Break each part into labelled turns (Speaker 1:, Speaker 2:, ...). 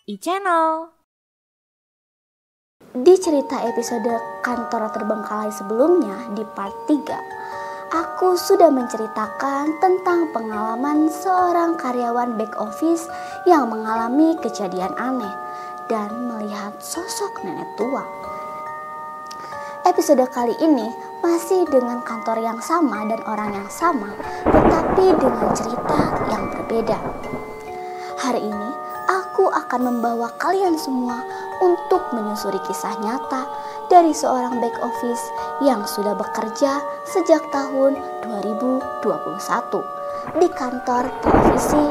Speaker 1: e-channel.
Speaker 2: Di cerita episode Kantor Terbengkalai sebelumnya di part 3, aku sudah menceritakan tentang pengalaman seorang karyawan back office yang mengalami kejadian aneh dan melihat sosok nenek tua. Episode kali ini masih dengan kantor yang sama dan orang yang sama, tetapi dengan cerita yang berbeda. Hari ini aku akan membawa kalian semua untuk menyusuri kisah nyata dari seorang back office yang sudah bekerja sejak tahun 2021 di kantor televisi,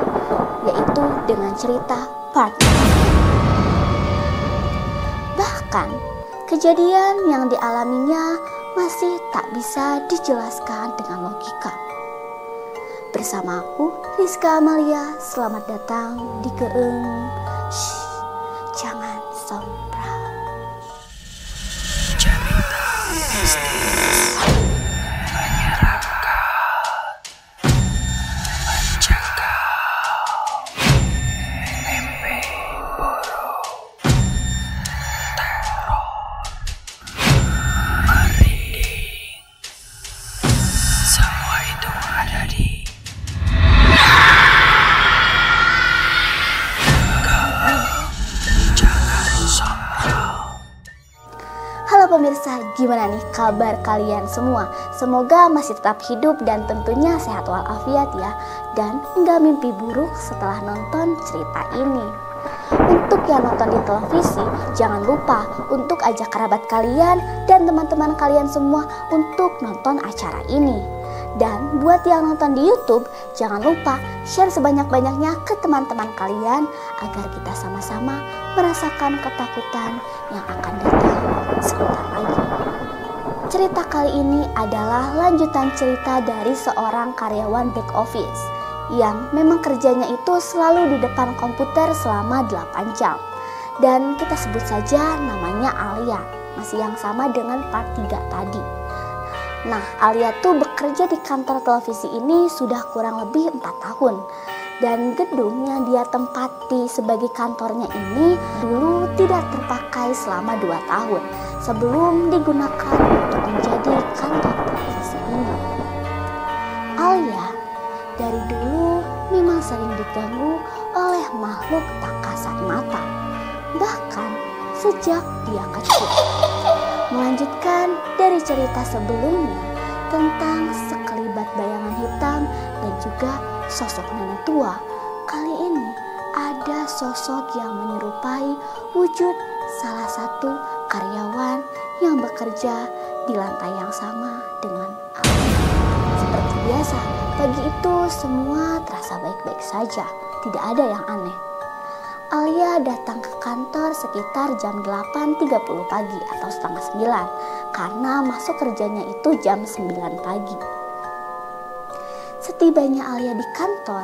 Speaker 2: yaitu dengan cerita part 4. Bahkan kejadian yang dialaminya masih tak bisa dijelaskan dengan logika. Bersama aku, Rizka Amalia, selamat datang di Geeng. Shh, jangan sompral.
Speaker 3: Cerita mistis menyeramkan, menjaga mimpi buruk, teror, merinding. Semua itu ada di
Speaker 2: Halo pemirsa, gimana nih kabar kalian semua? Semoga masih tetap hidup dan tentunya sehat walafiat ya. Dan enggak mimpi buruk setelah nonton cerita ini. Untuk yang nonton di televisi, jangan lupa untuk ajak kerabat kalian dan teman-teman kalian semua untuk nonton acara ini. Dan buat yang nonton di YouTube, jangan lupa share sebanyak-banyaknya ke teman-teman kalian agar kita sama-sama merasakan ketakutan yang akan datang sebentar lagi. Cerita kali ini adalah lanjutan cerita dari seorang karyawan back office yang memang kerjanya itu selalu di depan komputer selama 8 jam. Dan kita sebut saja namanya Alia, masih yang sama dengan part 3 tadi. Nah, Alia tuh bekerja di kantor televisi ini sudah kurang lebih 4 tahun. Dan gedung yang dia tempati sebagai kantornya ini dulu tidak terpakai selama 2 tahun sebelum digunakan untuk menjadi kantor televisi ini. Alia dari dulu memang sering diganggu oleh makhluk tak kasat mata, bahkan sejak dia kecil. Melanjutkan dari cerita sebelumnya tentang sekelibat bayangan hitam dan juga sosok nenek tua, kali ini ada sosok yang menyerupai wujud salah satu karyawan yang bekerja di lantai yang sama dengan Alia. Seperti biasa, pagi itu semua terasa baik-baik saja, tidak ada yang aneh. Alia datang ke kantor sekitar jam 8.30 pagi atau setengah 9 karena masuk kerjanya itu jam 9 pagi. Setibanya Alia di kantor,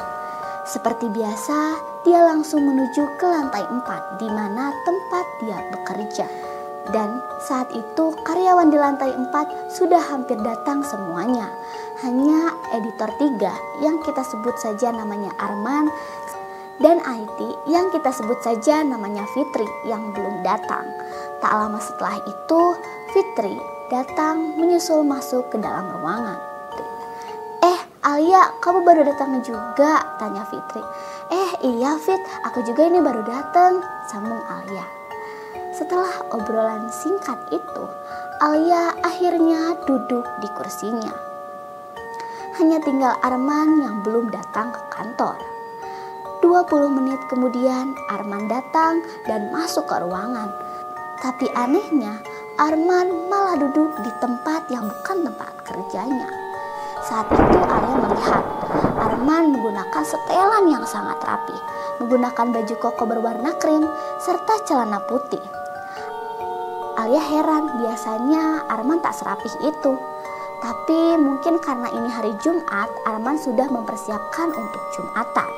Speaker 2: seperti biasa dia langsung menuju ke lantai 4 di mana tempat dia bekerja. Dan saat itu karyawan di lantai 4 sudah hampir datang semuanya. Hanya editor 3 yang kita sebut saja namanya Arman dan IT yang kita sebut saja namanya Fitri yang belum datang. Tak lama setelah itu Fitri datang menyusul masuk ke dalam ruangan. Alia, kamu baru datang juga? Tanya Fitri. Iya Fit, aku juga ini baru datang, sambung Alia. Setelah obrolan singkat itu, Alia akhirnya duduk di kursinya. Hanya tinggal Arman yang belum datang ke kantor. 20 menit kemudian Arman datang dan masuk ke ruangan. Tapi anehnya Arman malah duduk di tempat yang bukan tempat kerjanya. Saat itu Alia melihat Arman menggunakan setelan yang sangat rapi, menggunakan baju koko berwarna krim serta celana putih. Alia heran, biasanya Arman tak serapih itu. Tapi mungkin karena ini hari Jumat, Arman sudah mempersiapkan untuk Jumatan.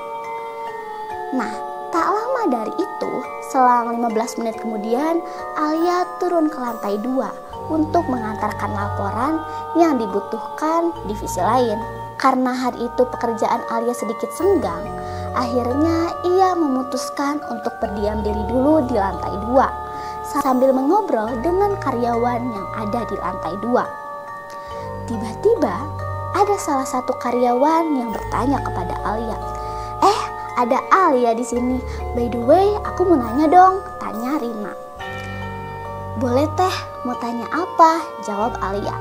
Speaker 2: Nah, tak lama dari itu, selang 15 menit kemudian, Alia turun ke lantai 2 untuk mengantarkan laporan yang dibutuhkan divisi lain. Karena hari itu pekerjaan Alia sedikit senggang, Akhirnya ia memutuskan untuk berdiam diri dulu di lantai 2 sambil mengobrol dengan karyawan yang ada di lantai 2. Tiba-tiba ada salah satu karyawan yang bertanya kepada Alia. Ada Alia di sini. By the way, aku mau nanya dong, tanya Rina. Boleh teh, mau tanya apa? Jawab Alia.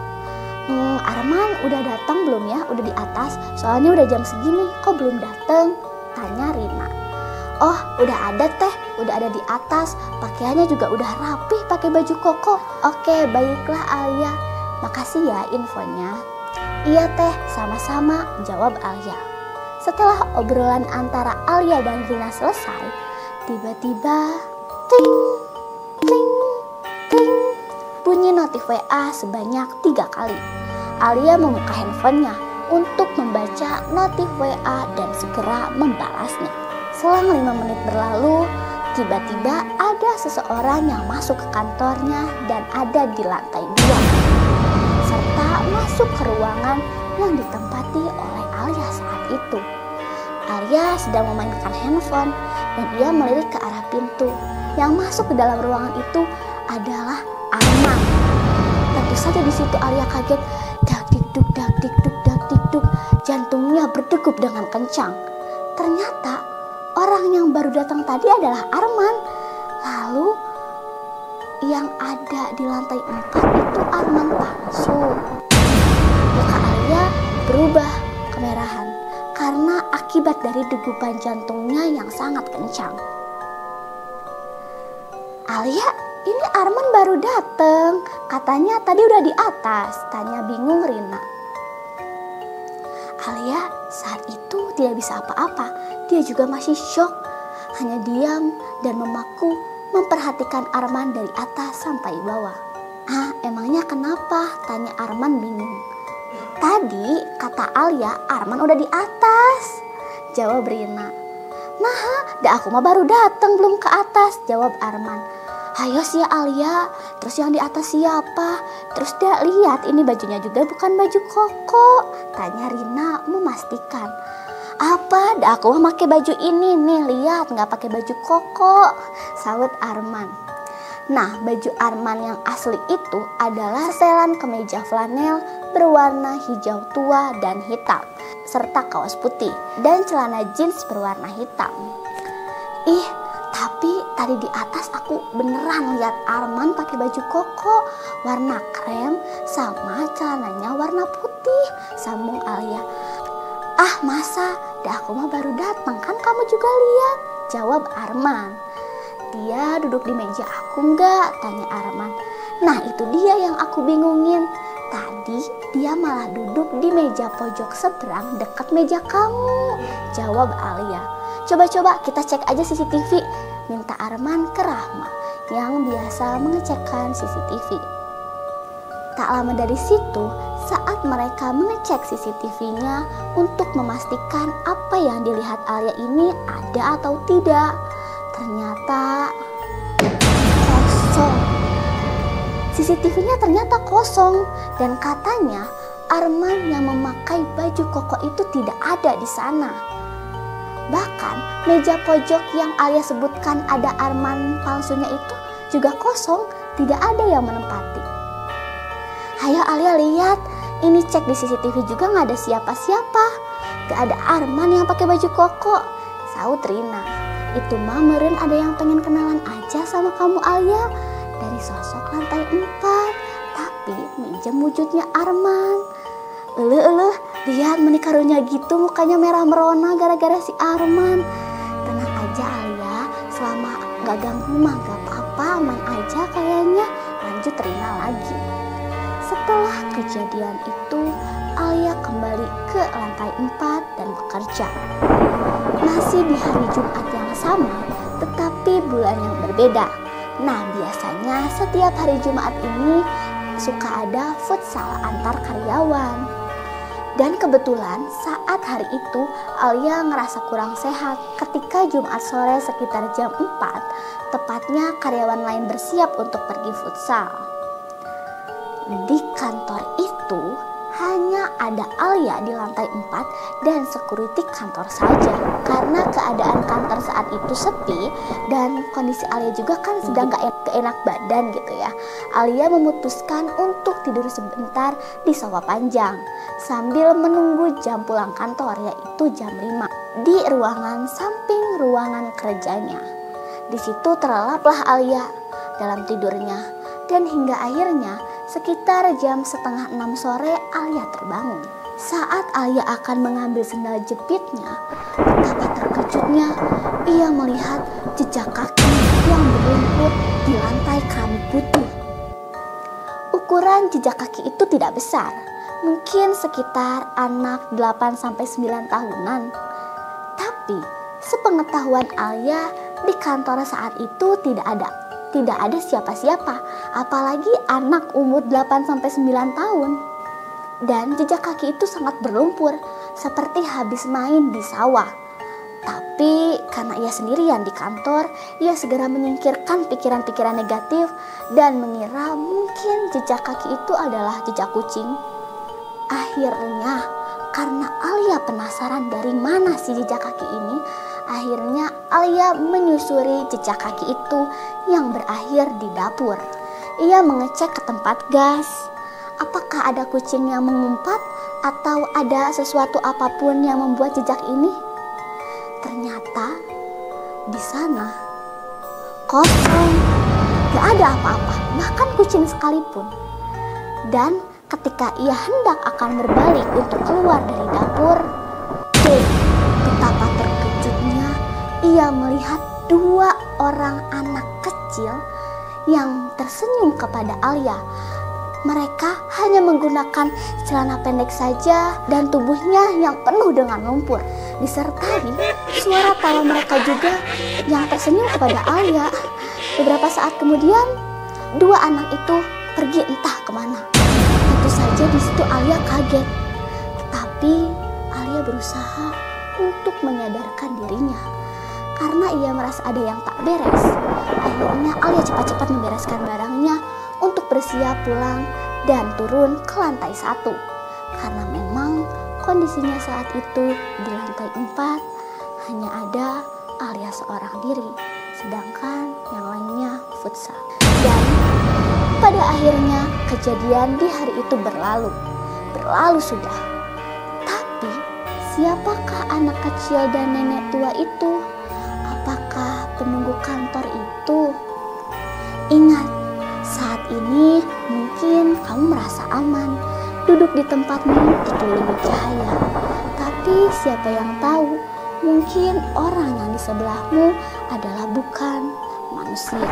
Speaker 2: Arman udah datang belum ya? Udah di atas? Soalnya udah jam segini, kok belum datang? Tanya Rina. Oh, udah ada teh, udah ada di atas. Pakaiannya juga udah rapih pakai baju koko. Oke, baiklah Alia. Makasih ya infonya. Iya teh, sama-sama, jawab Alia. Setelah obrolan antara Alia dan Rina selesai, tiba-tiba ting, ting, ting, bunyi notif WA sebanyak 3 kali. Alia membuka handphonenya untuk membaca notif WA dan segera membalasnya. Selang 5 menit berlalu, tiba-tiba ada seseorang yang masuk ke kantornya dan ada di lantai 2, serta masuk ke ruangan yang ditempati oleh Alia saat itu. Alia sedang memainkan handphone dan ia melirik ke arah pintu. Yang masuk ke dalam ruangan itu adalah Arman. Tentu saja di situ Alia kaget. Dak dikduk, dak dikduk, dak dikduk. Jantungnya berdegup dengan kencang. Ternyata orang yang baru datang tadi adalah Arman. Lalu yang ada di lantai 4 itu Arman palsu. Muka Alia berubah kemerahan karena akibat dari degupan jantungnya yang sangat kencang. Alia, ini Arman baru datang. Katanya tadi udah di atas, tanya bingung Rina. Alia saat itu tidak bisa apa-apa. Dia juga masih syok, hanya diam dan memperhatikan Arman dari atas sampai bawah. Emangnya kenapa? Tanya Arman bingung. Tadi kata Alia Arman udah di atas, jawab Rina. Nah, aku mah baru datang belum ke atas, jawab Arman. Hayo sih ya Alia, terus yang di atas siapa? Terus dia lihat ini bajunya juga bukan baju koko, tanya Rina memastikan. Apa? Aku mah pakai baju ini nih, lihat nggak pakai baju koko, sahut Arman. Nah, baju Arman yang asli itu adalah setelan kemeja flanel berwarna hijau tua dan hitam, serta kaos putih dan celana jeans berwarna hitam. Tapi tadi di atas aku beneran lihat Arman pakai baju koko warna krem sama celananya warna putih, sambung Alia. Masa? Aku mah baru datang kan kamu juga lihat, jawab Arman. Dia duduk di meja aku enggak? Tanya Arman. Nah itu dia yang aku bingungin. Tadi dia malah duduk di meja pojok seberang dekat meja kamu, jawab Alia. Coba kita cek aja CCTV, minta Arman ke Rahma yang biasa mengecekkan CCTV. Tak lama dari situ, saat mereka mengecek CCTV-nya untuk memastikan apa yang dilihat Alia ini ada atau tidak, ternyata kosong. CCTV-nya ternyata kosong dan katanya Arman yang memakai baju koko itu tidak ada di sana. Bahkan meja pojok yang Alia sebutkan ada Arman palsunya itu juga kosong, tidak ada yang menempati. Hayo Alia lihat, ini cek di CCTV juga nggak ada siapa-siapa, gak ada Arman yang pakai baju koko, sahut Rina. Itu mah meren ada yang pengen kenalan aja sama kamu Alia. Dari sosok lantai 4, tapi minjem wujudnya Arman. Lihat menikarunya gitu mukanya merah merona gara-gara si Arman. Tenang aja Alia, selama gak ganggu mah gak apa-apa, aman aja kayaknya, lanjut Rina lagi. Setelah kejadian itu, Alia kembali ke lantai 4 dan bekerja. Masih di hari Jumat yang sama, tetapi bulan yang berbeda. Nah, biasanya setiap hari Jumat ini suka ada futsal antar karyawan. Dan kebetulan saat hari itu Alia ngerasa kurang sehat ketika Jumat sore sekitar jam 4, tepatnya karyawan lain bersiap untuk pergi futsal. Di kantor itu hanya ada Alia di lantai 4 dan security kantor saja. Karena keadaan kantor saat itu sepi dan kondisi Alia juga kan sedang gak enak badan gitu ya. Alia memutuskan untuk tidur sebentar di sofa panjang sambil menunggu jam pulang kantor, yaitu jam 5 di ruangan samping ruangan kerjanya. Di situ terlelaplah Alia dalam tidurnya dan hingga akhirnya sekitar jam setengah 6 sore Alia terbangun. Saat Alia akan mengambil sendal jepitnya, betapa terkejutnya ia melihat jejak kaki yang berlumpur di lantai keramik putih. Ukuran jejak kaki itu tidak besar, mungkin sekitar anak 8-9 tahunan. Tapi sepengetahuan Alia, di kantor saat itu tidak ada siapa-siapa, apalagi anak umur 8-9 tahun. Dan jejak kaki itu sangat berlumpur, seperti habis main di sawah. Tapi karena ia sendirian di kantor, ia segera menyingkirkan pikiran-pikiran negatif dan mengira mungkin jejak kaki itu adalah jejak kucing. Akhirnya, karena Alia penasaran dari mana si jejak kaki ini, akhirnya Alia menyusuri jejak kaki itu yang berakhir di dapur. Ia mengecek ke tempat gas. Apakah ada kucing yang mengumpat atau ada sesuatu apapun yang membuat jejak ini? Ternyata di sana kosong, gak ada apa-apa, bahkan kucing sekalipun. Dan ketika ia hendak akan berbalik untuk keluar dari dapur, betapa terkejutnya ia melihat 2 orang anak kecil yang tersenyum kepada Alia. Mereka hanya menggunakan celana pendek saja dan tubuhnya yang penuh dengan lumpur. Disertai suara tawa mereka juga yang tersenyum kepada Alia. Beberapa saat kemudian, 2 anak itu pergi entah kemana. Tentu saja di situ Alia kaget. Tetapi Alia berusaha untuk menyadarkan dirinya. Karena ia merasa ada yang tak beres. Akhirnya Alia cepat-cepat membereskan barangnya untuk bersiap pulang dan turun ke lantai 1. Karena memang kondisinya saat itu di lantai 4 hanya ada Alia seorang diri, sedangkan yang lainnya futsal. Dan pada akhirnya kejadian di hari itu berlalu sudah. Tapi siapakah anak kecil dan nenek tua itu? Apakah penunggu kantor itu? Ingat, saat ini mungkin kamu merasa aman, duduk di tempatmu dikelilingi cahaya. Tapi siapa yang tahu, mungkin orang yang di sebelahmu adalah bukan manusia.